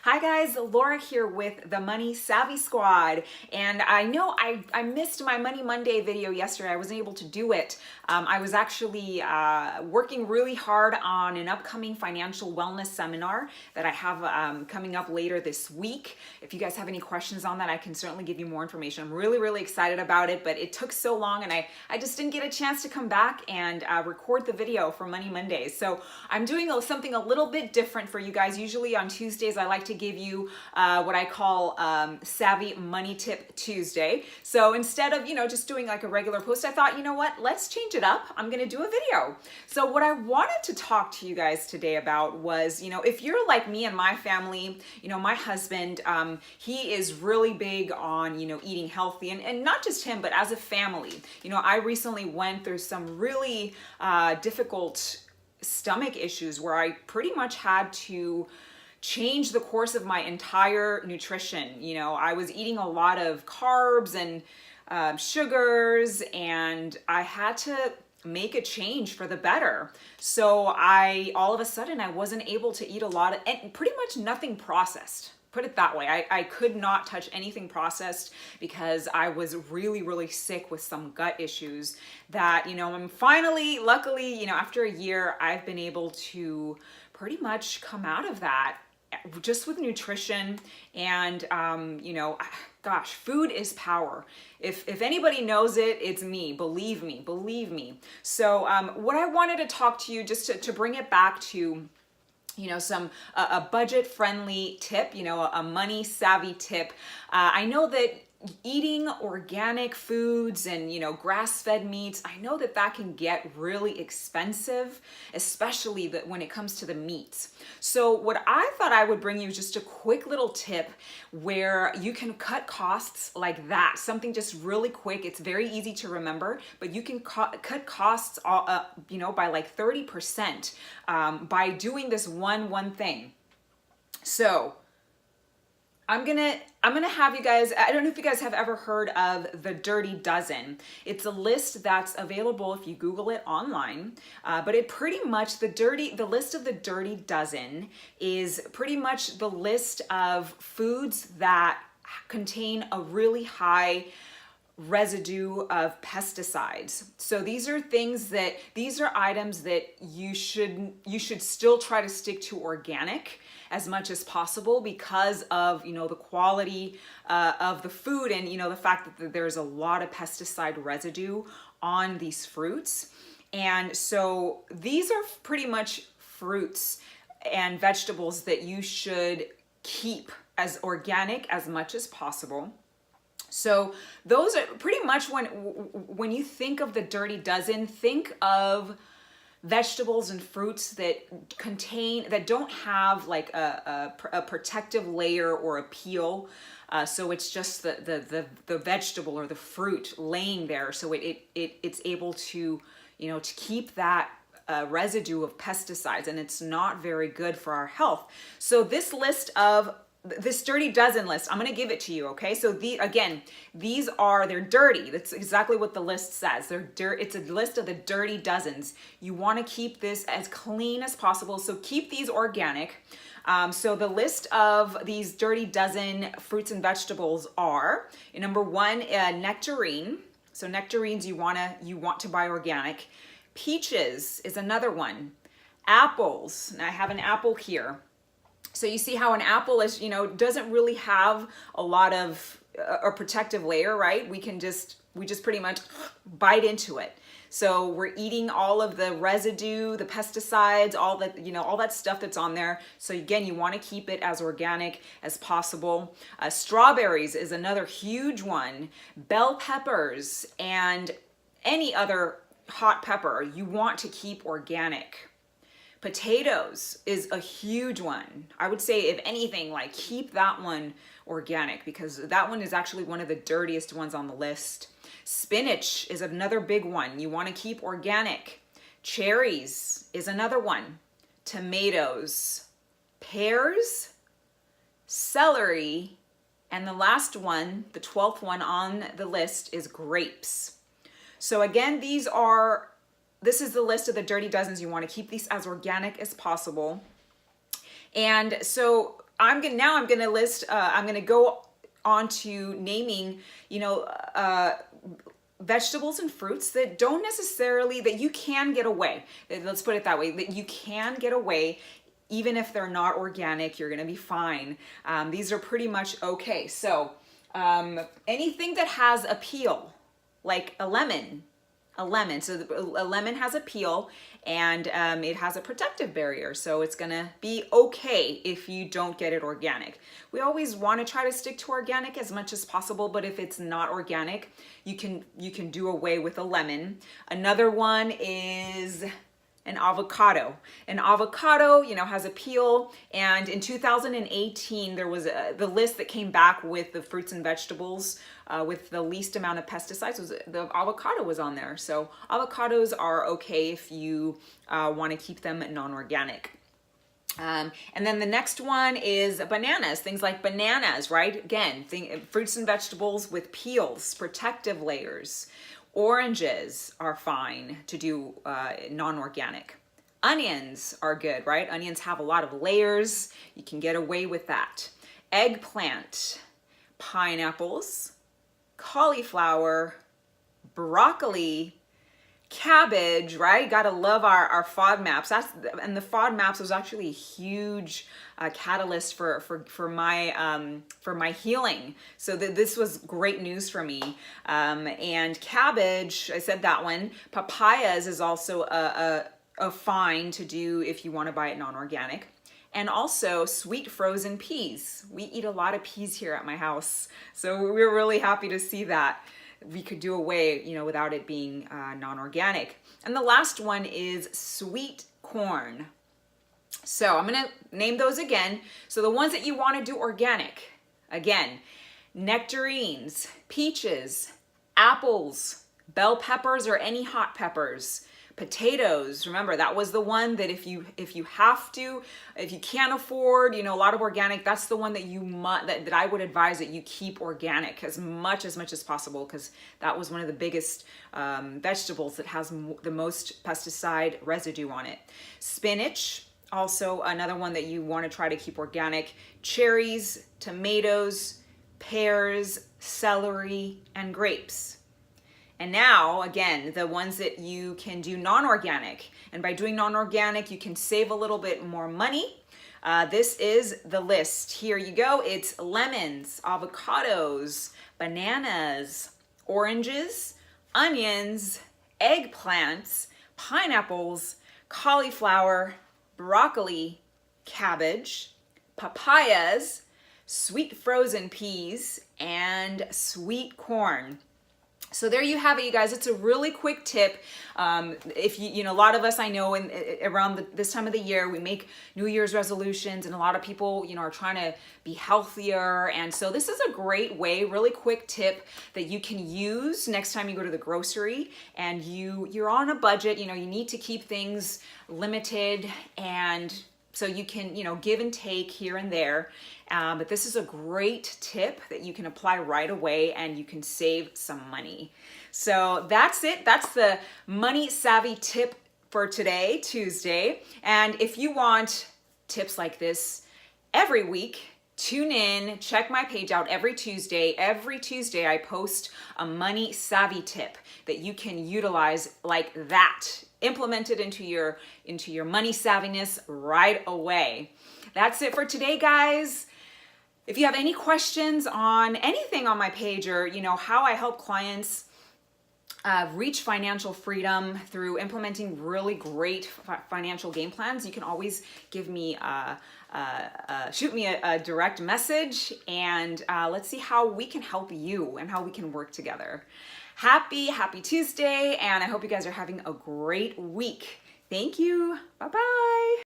Hi guys, Laura here with the Money Savvy Squad. And I know I missed my Money Monday video yesterday. I wasn't able to do it. I was actually working really hard on an upcoming financial wellness seminar that I have coming up later this week. If you guys have any questions on that, I can certainly give you more information. I'm really excited about it, but it took so long and I just didn't get a chance to come back and record the video for Money Mondays. So I'm doing something a little bit different for you guys. Usually on Tuesdays, I like to give you what I call Savvy Money Tip Tuesday. So instead of, just doing like a regular post, I thought, you know what, let's change it up. I'm gonna do a video. So what I wanted to talk to you guys today about was, if you're like me and my family, my husband, he is really big on, eating healthy and not just him, but as a family. I recently went through some really difficult stomach issues where I pretty much had to change the course of my entire nutrition. I was eating a lot of carbs and sugars, and I had to make a change for the better. So all of a sudden I wasn't able to eat a lot of, and pretty much nothing processed. Put it that way. I could not touch anything processed because I was really sick with some gut issues that, I'm finally, luckily, after a year, I've been able to pretty much come out of that just with nutrition and, gosh, food is power. If anybody knows it, it's me. Believe me. So what I wanted to talk to you, just to bring it back to, a budget-friendly tip, a money-savvy tip. I know that eating organic foods and, grass-fed meats, I know that can get really expensive, especially when it comes to the meats. So what I thought I would bring you is just a quick little tip where you can cut costs like that. Something just really quick. It's very easy to remember, but you can cut costs, by like 30% by doing this one thing. So I'm gonna have you guys, I don't know if you guys have ever heard of the Dirty Dozen. It's a list that's available if you Google it online, but it pretty much, the list of the Dirty Dozen is pretty much the list of foods that contain a really high residue of pesticides. So these are items that you should still try to stick to organic as much as possible because of, the quality of the food and, the fact that there's a lot of pesticide residue on these fruits. And so these are pretty much fruits and vegetables that you should keep as organic as much as possible. So those are pretty much when you think of the Dirty Dozen, think of vegetables and fruits that don't have like a protective layer or a peel. So it's just the vegetable or the fruit laying there. So it's able to, to keep that residue of pesticides, and it's not very good for our health. So this Dirty Dozen list, I'm going to give it to you, okay? So they're dirty. That's exactly what the list says. It's a list of the Dirty Dozens. You want to keep this as clean as possible, so keep these organic. So the list of these Dirty Dozen fruits and vegetables are, number one, nectarine. So nectarines you want to buy organic. Peaches is another one. Apples, and I have an apple here. So you see how an apple is, doesn't really have a lot of a protective layer, right? We just pretty much bite into it. So we're eating all of the residue, the pesticides, all that stuff that's on there. So again, you want to keep it as organic as possible. Strawberries is another huge one. Bell peppers and any other hot pepper you want to keep organic. Potatoes is a huge one. I would say, if anything, like keep that one organic because that one is actually one of the dirtiest ones on the list. Spinach is another big one. You want to keep organic. Cherries is another one. Tomatoes, pears, celery, and the last one, the 12th one on the list, is grapes. So again, this is the list of the Dirty Dozens. You want to keep these as organic as possible. And so I'm gonna list, I'm gonna go on to naming, vegetables and fruits that don't necessarily, that you can get away. Let's put it that way, that you can get away. Even if they're not organic, you're gonna be fine. These are pretty much okay. So anything that has a peel, like a lemon. So a lemon has a peel, and it has a protective barrier, so it's gonna be okay if you don't get it organic. We always want to try to stick to organic as much as possible, but if it's not organic, you can do away with a lemon. Another one is an avocado. An avocado, has a peel, and in 2018 there was the list that came back with the fruits and vegetables with the least amount of pesticides. The avocado was on there. So avocados are okay if you want to keep them non-organic. And then the next one is bananas, things like bananas, right? Again, fruits and vegetables with peels, protective layers. Oranges are fine to do non-organic. Onions are good, right? Onions have a lot of layers. You can get away with that. Eggplant, pineapples, cauliflower, broccoli, cabbage, right? Gotta love our FODMAPs. And the FODMAPs was actually a huge catalyst for my healing. So this was great news for me. And cabbage, I said that one. Papayas is also a fine to do if you want to buy it non-organic. And also sweet frozen peas. We eat a lot of peas here at my house, so we're really happy to see that we could do away, without it being non-organic. And the last one is sweet corn. So I'm gonna name those again. So the ones that you want to do organic, again, nectarines, peaches, apples, bell peppers or any hot peppers, potatoes. Remember, that was the one that if you can't afford, a lot of organic, that's the one that that I would advise that you keep organic as much as possible, because that was one of the biggest vegetables that has the most pesticide residue on it. Spinach, also another one that you want to try to keep organic. Cherries, tomatoes, pears, celery, and grapes. And now, again, the ones that you can do non-organic. And by doing non-organic, you can save a little bit more money. This is the list. Here you go. It's lemons, avocados, bananas, oranges, onions, eggplants, pineapples, cauliflower, broccoli, cabbage, papayas, sweet frozen peas, and sweet corn. So there you have it, you guys. It's a really quick tip. If a lot of us, I know, around this time of the year, we make New Year's resolutions, and a lot of people, are trying to be healthier. And so this is a great way, really quick tip that you can use next time you go to the grocery and you're on a budget. You need to keep things limited, and so you can, give and take here and there. But this is a great tip that you can apply right away, and you can save some money. So that's it. That's the money savvy tip for today, Tuesday. And if you want tips like this every week, tune in, check my page out every Tuesday. Every Tuesday I post a money savvy tip that you can utilize like that. Implement it into your money savviness right away. That's it for today, guys. If you have any questions on anything on my page, or how I help clients reach financial freedom through implementing really great financial game plans, you can always give me shoot me a direct message, and let's see how we can help you and how we can work together. Happy Tuesday, and I hope you guys are having a great week. Thank you. Bye-bye.